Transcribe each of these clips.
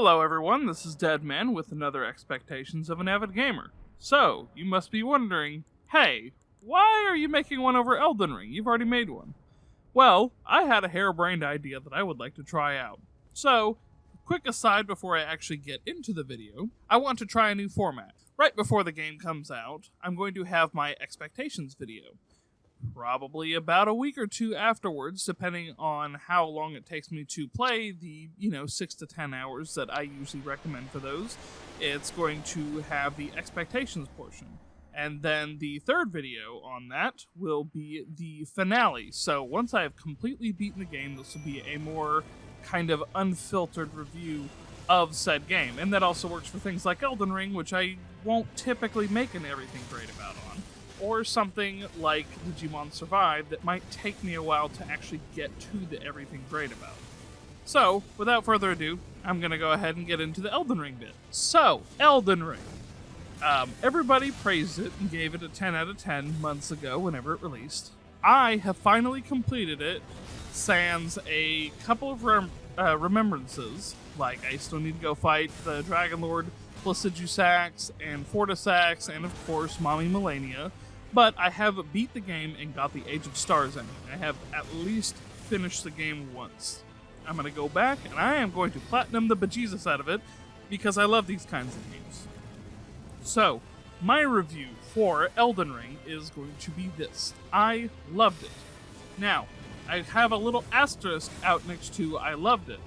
Hello everyone, this is DEDMan with another Expectations of an Avid Gamer. So, you must be wondering, hey, why are you making one over Elden Ring? You've already made one. Well, I had a harebrained idea that I would like to try out. So, quick aside before I actually get into the video, I want to try a new format. Right before the game comes out, I'm going to have my expectations video. Probably about a week or two afterwards, depending on how long it takes me to play the, 6 to 10 hours that I usually recommend for those. It's going to have the expectations portion. And then the third video on that will be the finale. So once I have completely beaten the game, this will be a more kind of unfiltered review of said game. And that also works for things like Elden Ring, which I won't typically make an everything great about on. Or something like Digimon Survive that might take me a while to actually get to the everything great about. So, without further ado, I'm going to go ahead and get into the Elden Ring bit. So, Elden Ring. Everybody praised it and gave it a 10 out of 10 months ago whenever it released. I have finally completed it, sans a couple of remembrances, like I still need to go fight the Dragon Lord, Placidusax, and Fortisax, and of course, Mommy Melania. But I have beat the game and got the Age of Stars ending. I have at least finished the game once. I'm going to go back, and I am going to platinum the bejesus out of it, because I love these kinds of games. So, my review for Elden Ring is going to be this. I loved it. Now, I have a little asterisk out next to I loved it.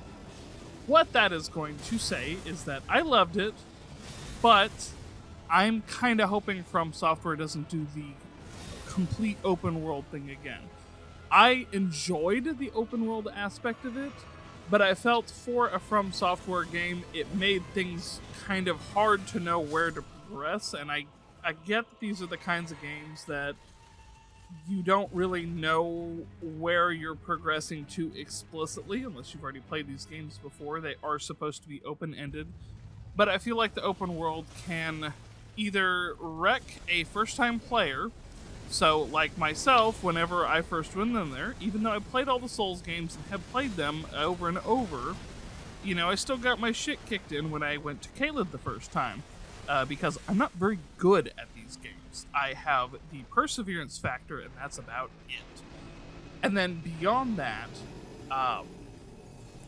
What that is going to say is that I loved it, but I'm kind of hoping From Software doesn't do the complete open world thing again. I enjoyed the open world aspect of it, but I felt for a From Software game, it made things kind of hard to know where to progress, and I get that these are the kinds of games that you don't really know where you're progressing to explicitly, unless you've already played these games before. They are supposed to be open-ended. But I feel like the open world can either wreck a first-time player, so like myself, whenever I first went in there, even though I played all the Souls games and have played them over and over, I still got my shit kicked in when I went to Caelid the first time, because I'm not very good at these games. I have the perseverance factor, and that's about it. And then beyond that,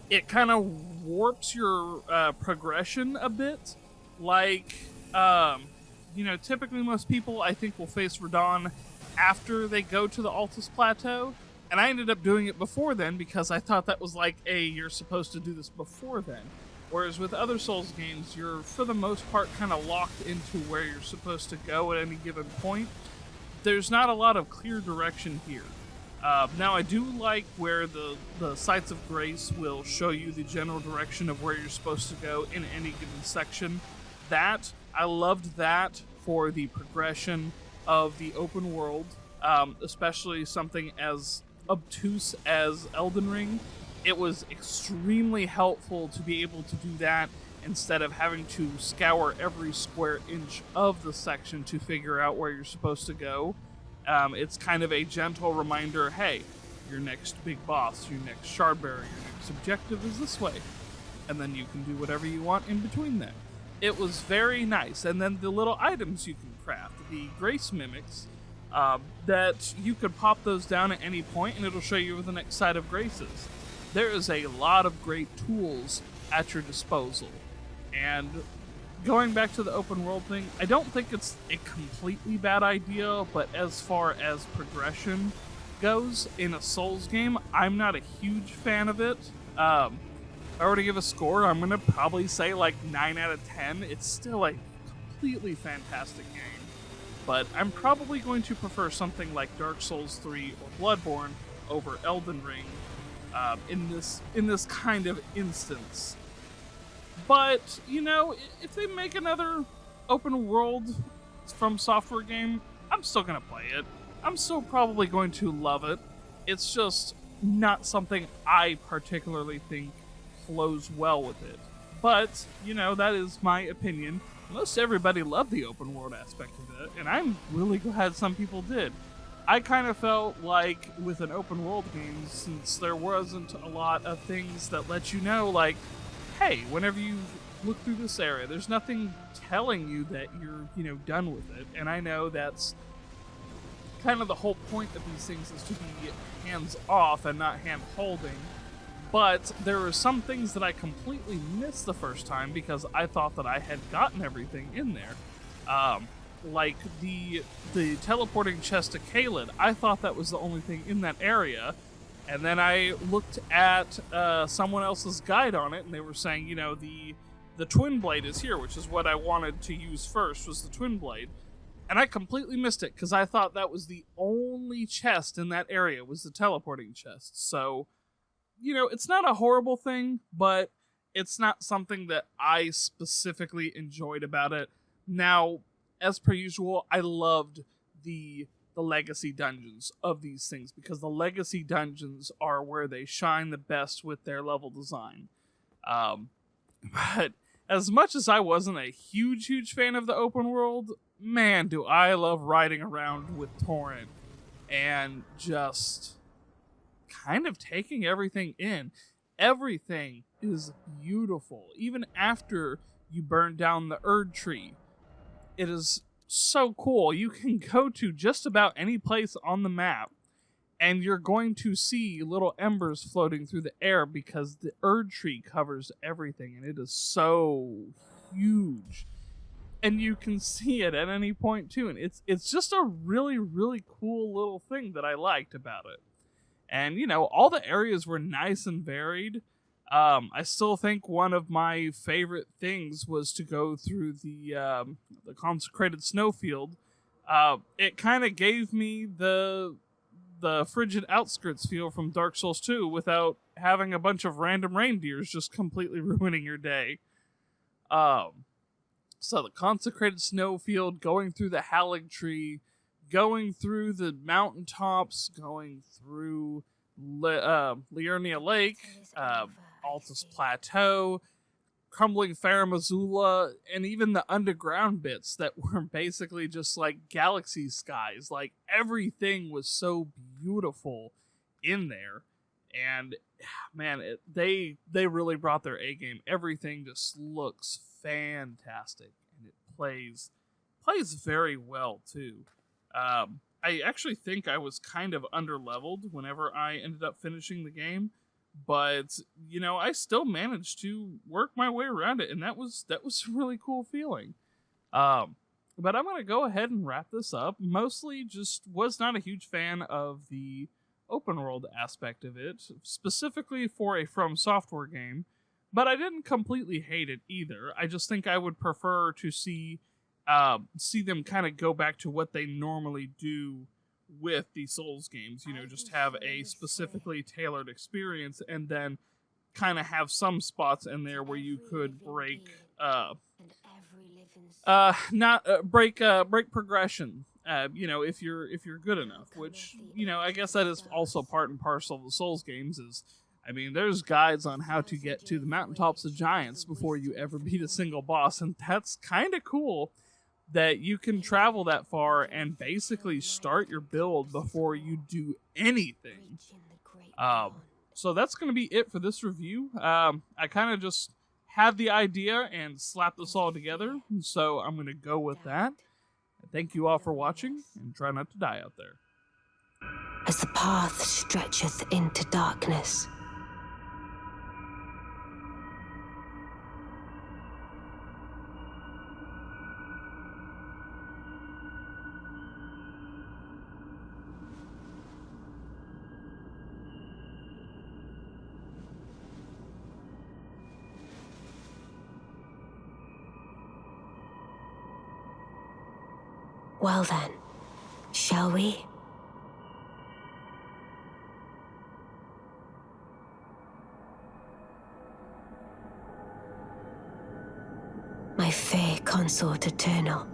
it kind of warps your progression a bit. Like, typically most people, I think, will face Radahn after they go to the Altus Plateau. And I ended up doing it before then because I thought that was like, you're supposed to do this before then. Whereas with other Souls games, you're, for the most part, kind of locked into where you're supposed to go at any given point. There's not a lot of clear direction here. Now, I do like where the Sites of Grace will show you the general direction of where you're supposed to go in any given section. I loved that for the progression of the open world, especially something as obtuse as Elden Ring. It was extremely helpful to be able to do that instead of having to scour every square inch of the section to figure out where you're supposed to go. It's kind of a gentle reminder, hey, your next big boss, your next shard bearer, your next objective is this way. And then you can do whatever you want in between that. It was very nice. And then the little items you can craft, the Grace Mimics, that you could pop those down at any point and it'll show you where the next site of Grace is. There is a lot of great tools at your disposal. And going back to the open world thing, I don't think it's a completely bad idea, but as far as progression goes in a Souls game, I'm not a huge fan of it. If I were to give a score, I'm going to probably say like 9 out of 10. It's still a completely fantastic game. But I'm probably going to prefer something like Dark Souls 3 or Bloodborne over Elden Ring in this kind of instance. But, if they make another open world From Software game, I'm still going to play it. I'm still probably going to love it. It's just not something I particularly think flows well with it. But, that is my opinion. Most everybody loved the open world aspect of it, and I'm really glad some people did. I kind of felt like with an open world game, since there wasn't a lot of things that let you know, like, hey, whenever you look through this area, there's nothing telling you that you're, done with it. And I know that's kind of the whole point of these things, is to be hands off and not hand holding. But there are some things that I completely missed the first time because I thought that I had gotten everything in there. Like the teleporting chest to Caelid, I thought that was the only thing in that area. And then I looked at someone else's guide on it, and they were saying, the twin blade is here, which is what I wanted to use first, was the twin blade. And I completely missed it because I thought that was the only chest in that area, was the teleporting chest. So, it's not a horrible thing, but it's not something that I specifically enjoyed about it. Now, as per usual, I loved the legacy dungeons of these things, because the legacy dungeons are where they shine the best with their level design. But as much as I wasn't a huge fan of the open world, man, do I love riding around with Torrent and just kind of taking everything in. Everything is beautiful. Even after you burn down the Erd tree, it is so cool. You can go to just about any place on the map, and you're going to see little embers floating through the air because the Erd tree covers everything, and it is so huge. And you can see it at any point too, and it's just a really cool little thing that I liked about it. And all the areas were nice and varied. I still think one of my favorite things was to go through the consecrated snowfield. It kind of gave me the frigid outskirts feel from Dark Souls 2 without having a bunch of random reindeers just completely ruining your day. So the consecrated snowfield, going through the Hallig tree, going through the mountaintops, going through Liurnia Lake, Altus Plateau, Crumbling Fair Missoula, and even the underground bits that were basically just like galaxy skies. Like, everything was so beautiful in there. And man, they really brought their A game. Everything just looks fantastic, and it plays very well too. I actually think I was kind of underleveled whenever I ended up finishing the game, but I still managed to work my way around it, and that was a really cool feeling. But I'm gonna go ahead and wrap this up. Mostly just was not a huge fan of the open world aspect of it, specifically for a From Software game, but I didn't completely hate it either. I just think I would prefer to see them kind of go back to what they normally do with the Souls games, just have a specifically tailored experience, and then kind of have some spots in there where you could break progression, if you're good enough, which, I guess that is also part and parcel of the Souls games. There's guides on how to get to the mountaintops of giants before you ever beat a single boss, and that's kind of cool that you can travel that far and basically start your build before you do anything. So that's going to be it for this review. I kind of just had the idea and slapped this all together, so I'm going to go with that. Thank you all for watching, and try not to die out there. As the path stretcheth into darkness, well then, shall we? My fair consort eternal,